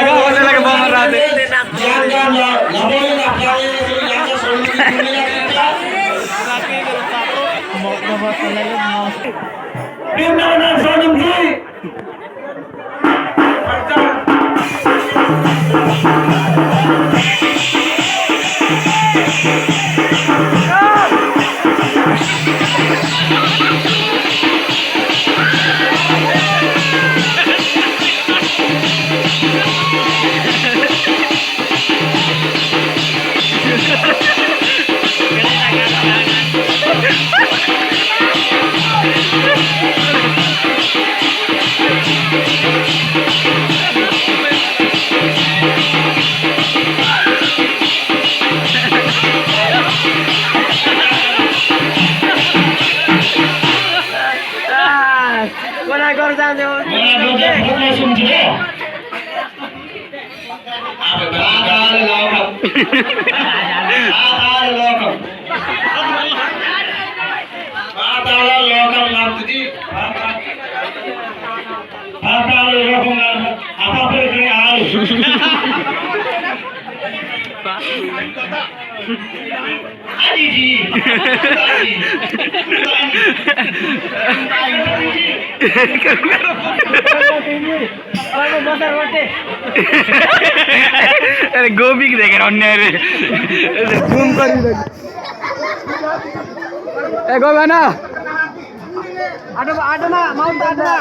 Wala lang ba marami? अरे गोभी की देखेर अन्य घूम कर गोबा ना आटोमा माउंट आटोमा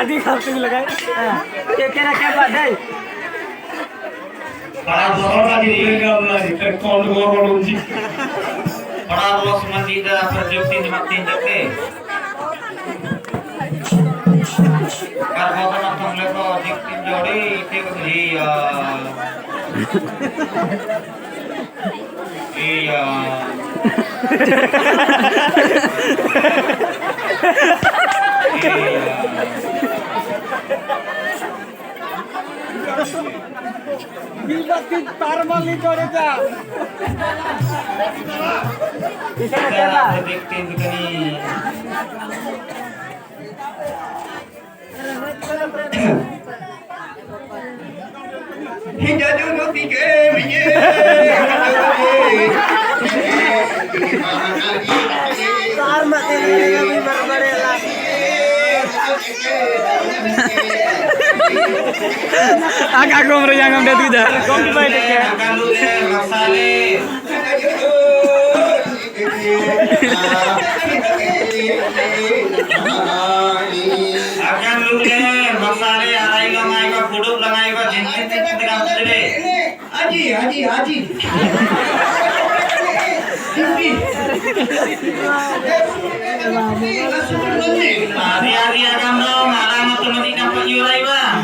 आदि खाते लगाए क्या क्या बात है बड़ा बॉस मंदिर प्रजुक्ति निमत्ति जके कार भवन हमले को दिक्ति जोड़ी ते जी बिल्कुल तारमली जोड़े जा इसे क्या देखते हैं कनी हिंदा जो नोती के ये तार मत लेगा भी बड़े agak gomro yang ngambil tidak komplain ya masale akan luge masale arai langai ba puduk langai ba jinjin tik amsere haji hari akan dong alamat Medina Penyurai bang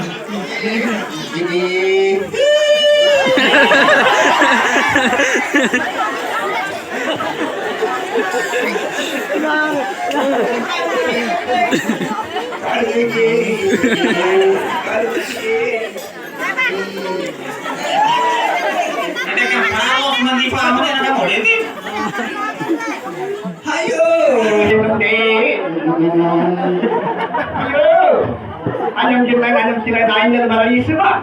ada kan kalau mandi pamit ada boleh nih ayo anjing kita lainnya lagi semua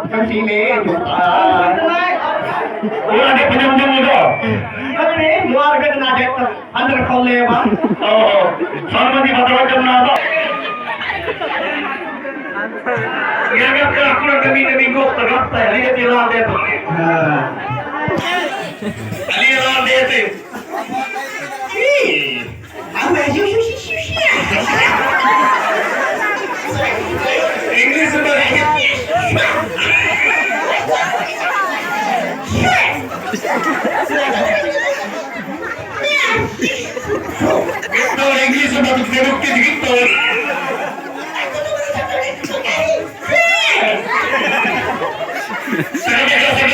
Kecile juta. Ada penjam itu. Kami luar ke nade अंदर खोल ले बा. Oh, सामने बताओ करना तो. ये क्या आपको कभी कभी को तगड़ता है ये दिला दे तो. अली ला देते. हम ऐसे इंग्लिश में इंग्लिश में